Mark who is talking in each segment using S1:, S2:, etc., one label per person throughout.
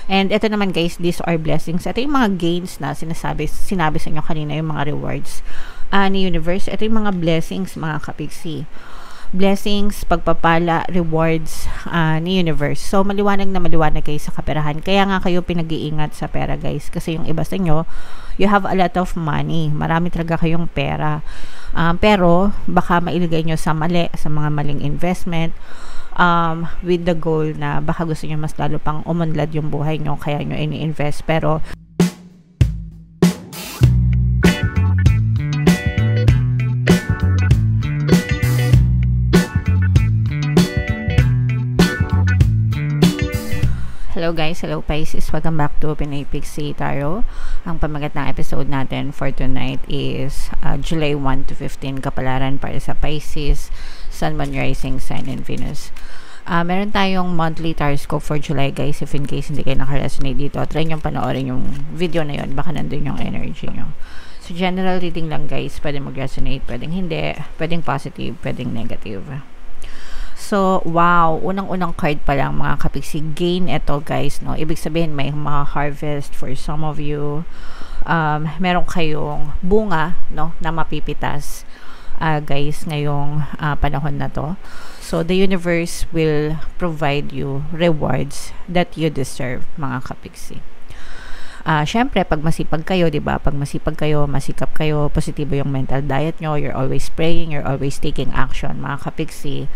S1: And ito naman guys, these are blessings. Ito yung mga gains na sinabi sa inyo kanina, yung mga rewards ni universe. Ito yung mga blessings mga kapiksi. Blessings, pagpapala, rewards ni universe. So maliwanag na maliwanag kayo sa kaperahan. Kaya nga kayo pinag-iingat sa pera guys, kasi yung iba sa inyo, you have a lot of money, marami talaga kayong pera, pero baka mailagay nyo sa mali, sa mga maling investment, with the goal na baka gusto nyo mas lalo pang umunlad yung buhay nyo, kaya nyo ini-invest. Pero hello guys, hello Pisces, welcome back to Pinoy Pixie Tarot. Ang pamagat ng episode natin for tonight is July 1 to 15 kapalaran para sa Pisces, Sun, Moon, Rising, Sign, and Venus. Meron tayong monthly horoscope for July guys. If in case hindi kayo nakaresonate dito, try nyo panoorin yung video na yun, baka nandun yung energy nyo. So general reading lang guys, pwedeng mag-resonate, pwedeng hindi, pwedeng positive, pwedeng negative. So, wow, unang-unang card pa lang mga kapiksi, gain ito guys, no? Ibig sabihin may mga harvest for some of you. Meron kayong bunga, no, na mapipitas guys ngayong panahon na to. So, the universe will provide you rewards that you deserve mga kapiksi. Syempre, pag masipag kayo, diba? Pag masipag kayo, masikap kayo, positibo yung mental diet nyo, you're always praying, you're always taking action, mga kapiksi,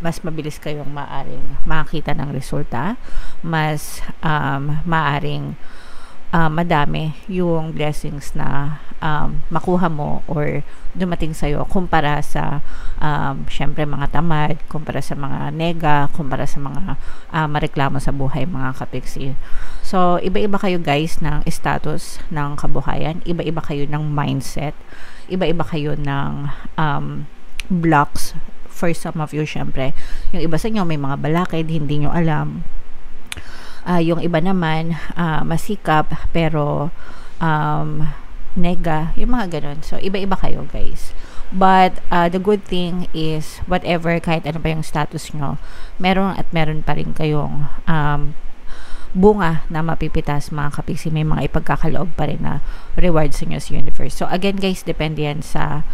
S1: mas mabilis kayong maaring makakita ng resulta, mas maaring madami yung blessings na makuha mo or dumating sa'yo kumpara sa syempre mga tamad, kumpara sa mga nega, kumpara sa mga mareklamo sa buhay mga kapiksi. So, iba-iba kayo guys ng status ng kabuhayan, iba-iba kayo ng mindset, iba-iba kayo ng blocks for some of you syempre. Yung iba sa inyo may mga balakid, hindi nyo alam. Yung iba naman masikap pero nega, yung mga ganun. So, iba-iba kayo guys. But the good thing is whatever, kahit ano pa yung status nyo, meron pa rin kayong bunga na mapipitas mga kapiksi. May mga ipagkakaloob pa rin na rewards sa inyo sa universe. So again guys, depende yan sa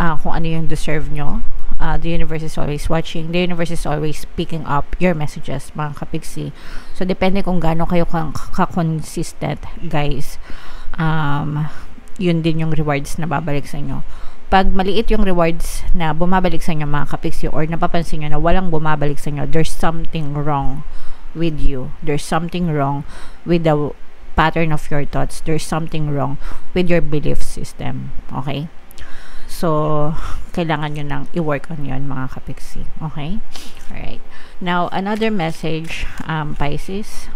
S1: kung ano yung deserve nyo. The universe is always watching. The universe is always picking up your messages mga kapiksi. So depende kung gaano kayo ka-consistent guys. Yun din yung rewards na babalik sa inyo. Pag maliit yung rewards na bumabalik sa inyo mga kapiksi, or napapansin nyo na walang bumabalik sa inyo, there's something wrong with you. There's something wrong with the pattern of your thoughts. There's something wrong with your belief system. Okay? So, kailangan nyo nang i-work on yun mga kapiksi. Okay? Alright. Now, another message, Pisces.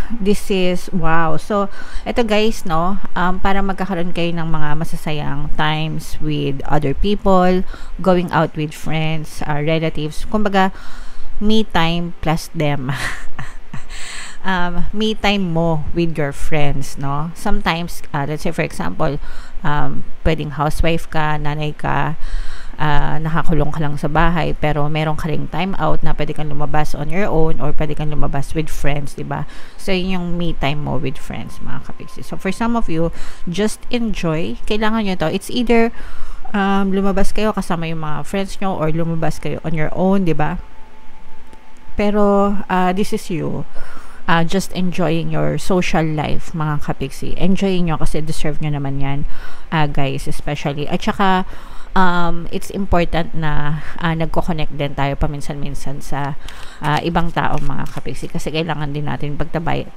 S1: This is, wow. So, ito guys, no, para magkakaroon kayo ng mga masasayang times with other people, going out with friends, relatives, kumbaga, me time plus them. Me time mo with your friends, no? Sometimes, let's say for example, pwedeng housewife ka, nanay ka, nakakulong ka lang sa bahay, pero meron ka ring time out na pwede kang lumabas on your own or pwede kang lumabas with friends, diba? So, yun yung me time mo with friends, mga kapiksi. So, for some of you, just enjoy. Kailangan nyo to. It's either lumabas kayo kasama yung mga friends nyo or lumabas kayo on your own, diba? Pero, this is you. Just enjoying your social life, mga kapiksi. Enjoying nyo kasi deserve nyo naman yan, guys, especially. At saka, it's important na nagko-connect din tayo paminsan-minsan sa ibang tao mga kapiksi, kasi kailangan din natin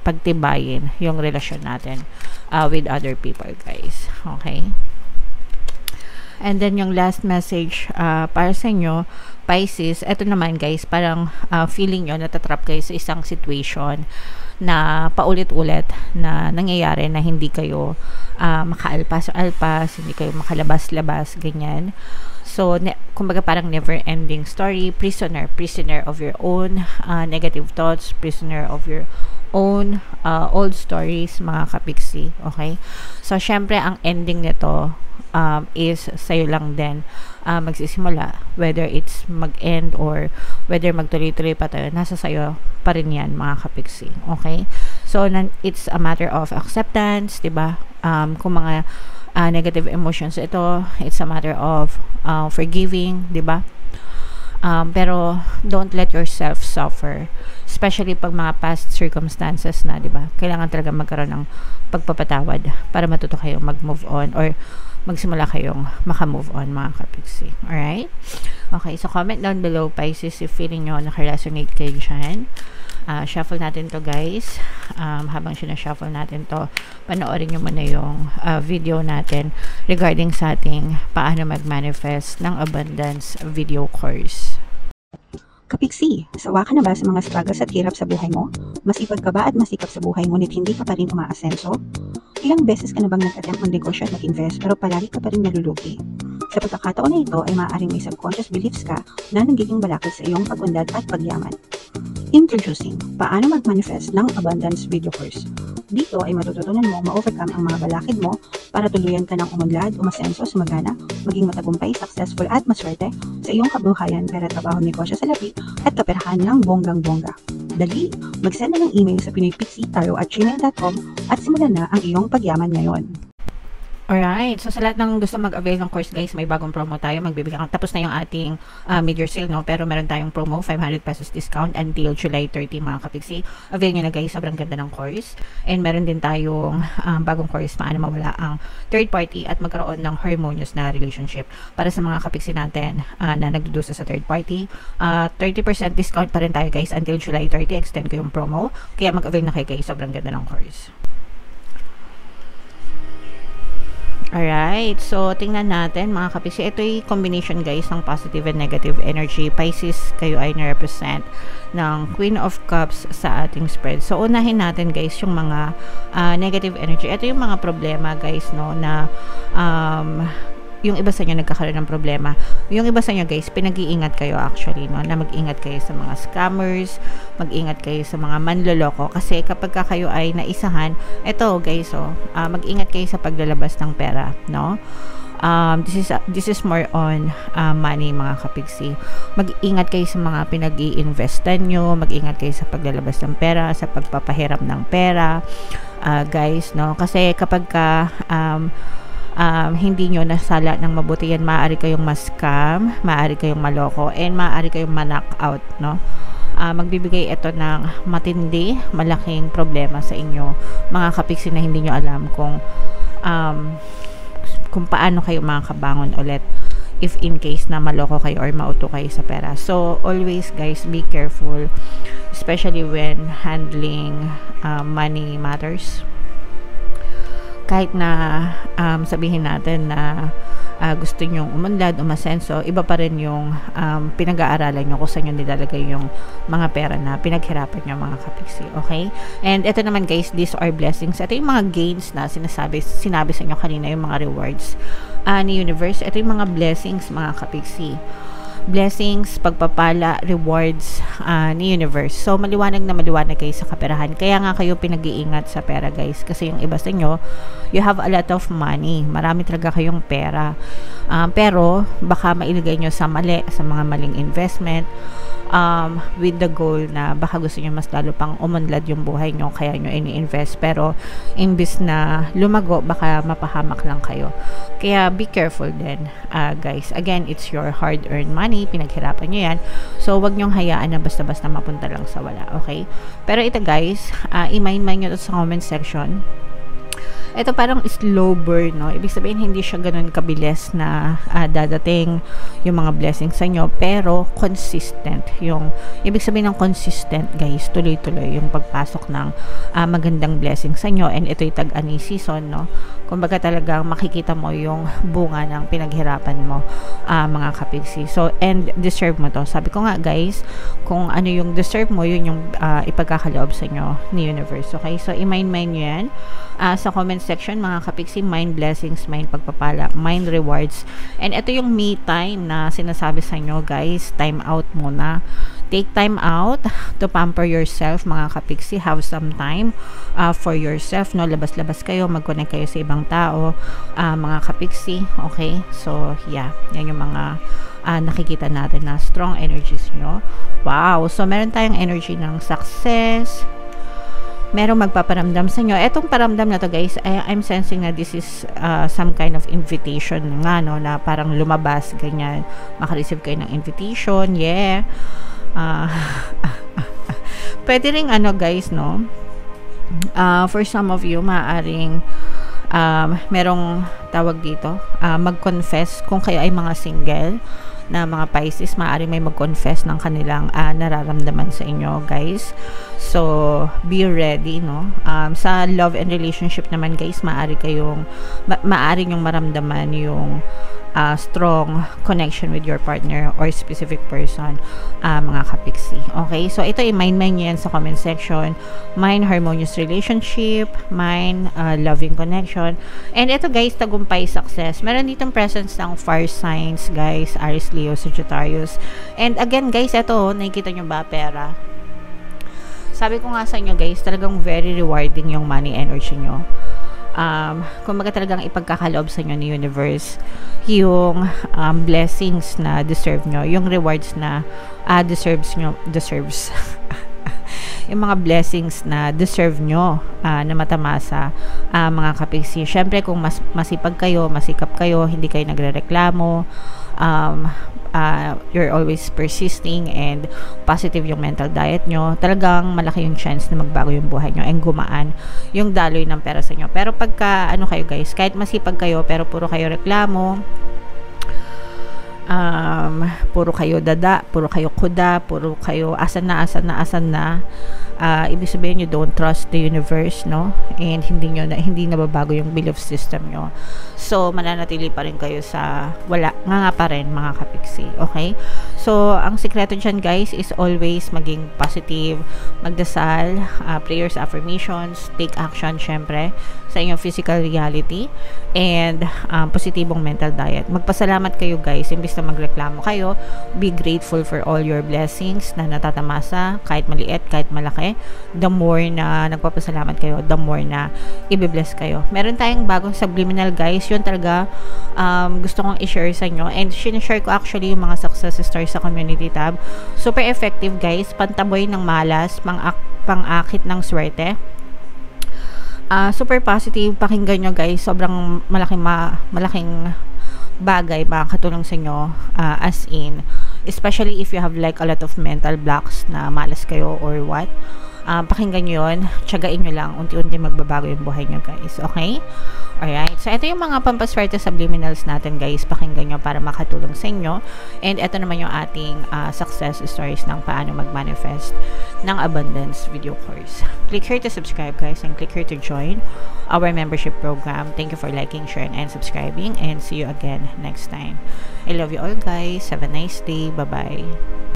S1: pagtibayin yung relasyon natin with other people guys. Okay? And then yung last message para sa inyo, Pisces, eto naman guys, parang feeling nyo natatrap kayo sa isang situation na paulit-ulit na nangyayari na hindi kayo makaalpas-alpas, hindi kayo makalabas-labas, ganyan. So, kumbaga parang never-ending story, prisoner of your own negative thoughts, prisoner of your own old stories, mga kapiksi. Okay? So, syempre, ang ending nito is sa'yo lang din magsisimula. Whether it's mag-end or whether magtuloy-tuloy pa tayo, nasa sa'yo pa rin yan, mga kapiksi. Okay? So, it's a matter of acceptance, diba? Kung mga negative emotions ito, it's a matter of forgiving, diba? Pero don't let yourself suffer, especially pag mga past circumstances na, diba? Kailangan talaga magkaroon ng pagpapatawad para matuto kayong mag-move on or magsimula kayong maka-move on, mga kapiksi. Alright? Okay, so comment down below, Pisces, if feeling nyo naka-resonate kayo dyan. Shuffle natin to, guys. Habang sinashuffle natin to, panoorin nyo muna yung video natin regarding sa ating paano mag-manifest ng abundance video course.
S2: Kapiksi, sawa ka na ba sa mga struggles at hirap sa buhay mo? Masipag ka ba at masikap sa buhay ngunit hindi ka pa rin umaasenso? Ilang beses ka na bang nag-attempt mag-negosyo at mag-invest pero palagi ka pa rin nalulugi? Sa pagkakataon na ito ay maaaring may subconscious beliefs ka na nagiging balakid sa iyong pag-unlad at pagyaman. Introducing, paano mag-manifest ng abundance video course. Dito ay matututunan mo ma-overcome ang mga balakid mo para tuluyan ka ng umunlad, umasenso, sumagana, maging matagumpay, successful at maswerte sa iyong kabuhayan, pera, trabaho, negosyo sa lapi at kaperahan ng bonggang-bongga. Dali, mag-send na ng email sa pinoypixie@gmail.com at simulan na ang iyong pagyaman ngayon.
S1: Alright, so sa lahat ng gusto mag-avail ng course, guys, may bagong promo tayo. Magbibigyan, tapos na yung ating mid-year sale, no? Pero meron tayong promo, 500 pesos discount until July 30, mga kapiksi. Avail nyo na, guys, sobrang ganda ng course. And meron din tayong bagong course, paano mawala ang third party at magkaroon ng harmonious na relationship. Para sa mga kapiksi natin na nagdudusa sa third party, 30% discount pa rin tayo, guys, until July 30. Extend ko yung promo. Kaya mag-avail na kayo, guys, sobrang ganda ng course. Alright, so tingnan natin, mga kapiksi. Ito yung combination, guys, ng positive and negative energy. Pisces, kayo ay na-represent ng Queen of Cups sa ating spread. So unahin natin, guys, yung mga negative energy. Ito yung mga problema, guys, no, na yung iba sa inyo nagkakaroon ng problema. Yung iba sa inyo, guys, pinag-iingat kayo actually, no? Na mag-ingat kayo sa mga scammers, mag-ingat kayo sa mga manloloko. Kasi kapag kayo ay naisahan, eto, guys, mag-ingat kayo sa paglalabas ng pera, no? This is more on money, mga kapiksi. Mag-ingat kayo sa mga pinag-i-investan nyo, mag-ingat kayo sa paglalabas ng pera, sa pagpapahiram ng pera, guys, no? Kasi kapag hindi nyo nasala ng mabuti yan, maaari kayong ma-scam, maaari kayong maloko, and maaari kayong ma-knock out, no? Magbibigay ito ng matindi, malaking problema sa inyo, mga kapiksi, na hindi nyo alam kung paano kayo makakabangon ulit if in case na maloko kayo or mauto kayo sa pera. So always, guys, be careful, especially when handling money matters. Kahit na sabihin natin na gusto nyong umunlad, umasenso, iba pa rin yung pinag-aaralan nyo kung saan nyo nilalagay yung mga pera na pinaghirapan nyo, mga kapiksi. Okay? And ito naman, guys, these are blessings. Ito yung mga gains na sinabi sa inyo kanina, yung mga rewards ni universe. Ito yung mga blessings, mga kapiksi. Blessings, pagpapala, rewards ni universe. So maliwanag na maliwanag kayo sa kaperahan. Kaya nga kayo pinag-iingat sa pera, guys, kasi yung iba sa inyo, you have a lot of money, marami talaga kayong pera, pero baka mailagay nyo sa mali, sa mga maling investment, with the goal na baka gusto nyo mas lalo pang umunlad yung buhay nyo, kaya nyo ini-invest, pero imbis na lumago, baka mapahamak lang kayo. Kaya be careful din, guys. Again, it's your hard-earned money, pinaghirapan nyo yan, so wag nyong hayaan na basta-basta mapunta lang sa wala, okay? Pero ito, guys, i-mind nyo to sa comment section. Ito parang slow burn, no? Ibig sabihin, hindi siya ganun kabilis na dadating yung mga blessings sa inyo, pero consistent. Ibig sabihin ng consistent, guys, tuloy-tuloy yung pagpasok ng magandang blessings sa inyo. And ito'y tag-ani season, no? Kumbaga talagang makikita mo yung bunga ng pinaghirapan mo, mga kapiksi. So, and deserve mo to. Sabi ko nga, guys, kung ano yung deserve mo, yun yung ipagkakaloob sa inyo ni universe. Okay? So, i-mind nyo yan sa comment comment section, mga kapiksi, mind blessings, mind pagpapala, mind rewards. And ito yung me time na sinasabi sa inyo, guys. Time out muna. Take time out to pamper yourself, mga kapiksi. Have some time for yourself, no? Labas-labas kayo, mag-connect kayo sa ibang tao, mga kapiksi. Okay? So, yeah. Yan yung mga nakikita natin na strong energies nyo. Wow! So, meron tayong energy ng success. Merong magpaparamdam sa inyo. Etong paramdam na to, guys, I'm sensing na this is some kind of invitation nga, no? Na parang lumabas, ganyan. Makareceive kayo ng invitation. Yeah. Pwede rin guys, no? For some of you, maaaring merong tawag dito, mag-confess kung kayo ay mga single na mga Pisces, maaaring may mag-confess ng kanilang nararamdaman sa inyo, guys. So, be ready, no? Sa love and relationship naman, guys, maaari yung maramdaman yung strong connection with your partner or specific person, mga kapiksi. Okay? So, ito i-mind yan sa comment section. Mind harmonious relationship, mind loving connection. And ito, guys, tagumpay success. Meron ditong presence ng fire signs, guys, Aries, Leo, Sagittarius. And again, guys, ito, nakikita nyo ba, pera? Sabi ko nga sa inyo, guys, talagang very rewarding yung money energy nyo. Kumbaga talagang ipagkakaloob sa inyo ni universe yung blessings na deserve nyo, yung rewards na deserves yung mga blessings na deserve nyo na matamasa, mga kapiksi. Syempre kung masipag kayo, masikap kayo, hindi kayo nagrereklamo, you're always persisting and positive yung mental diet nyo, talagang malaki yung chance na magbago yung buhay nyo and gumaan yung daloy ng pera sa inyo. Pero pagka kayo, guys, kahit masipag kayo pero puro kayo reklamo, puro kayo dada, puro kayo kuda, puro kayo asan na, ibig sabihin you don't trust the universe, no? And hindi nababago yung belief system nyo. So, mananatili pa rin kayo sa wala, nga pa rin, mga kapiksi. Okay? So, ang sikreto dyan, guys, is always maging positive, magdasal, prayers, affirmations, take action, syempre, sa inyong physical reality, and positibong mental diet. Magpasalamat kayo, guys, imbis na magreklamo kayo, be grateful for all your blessings na natatamasa, kahit maliit, kahit malaki. The more na nagpapasalamat kayo, the more na i-bless kayo. Meron tayong bagong subliminal, guys. Yun talaga gusto kong i-share sa inyo. And sinishare ko actually yung mga success stories sa community tab. Super effective, guys. Pantaboy ng malas, pang-akit ng swerte. Super positive. Pakinggan nyo, guys. Sobrang malaking bagay makakatulong sa inyo, as in, especially if you have like a lot of mental blocks na malas kayo or what. Pakinggan nyo yun, tiyagain nyo lang, unti-unti magbabago yung buhay nyo, guys. Okay? Alright, so ito yung mga pampaswerte subliminals natin, guys. Pakinggan nyo para makatulong sa inyo. And ito naman yung ating success stories ng paano mag-manifest ng abundance video course. Click here to subscribe, guys, and click here to join our membership program. Thank you for liking, sharing, and subscribing, and see you again next time. I love you all, guys. Have a nice day. Bye-bye.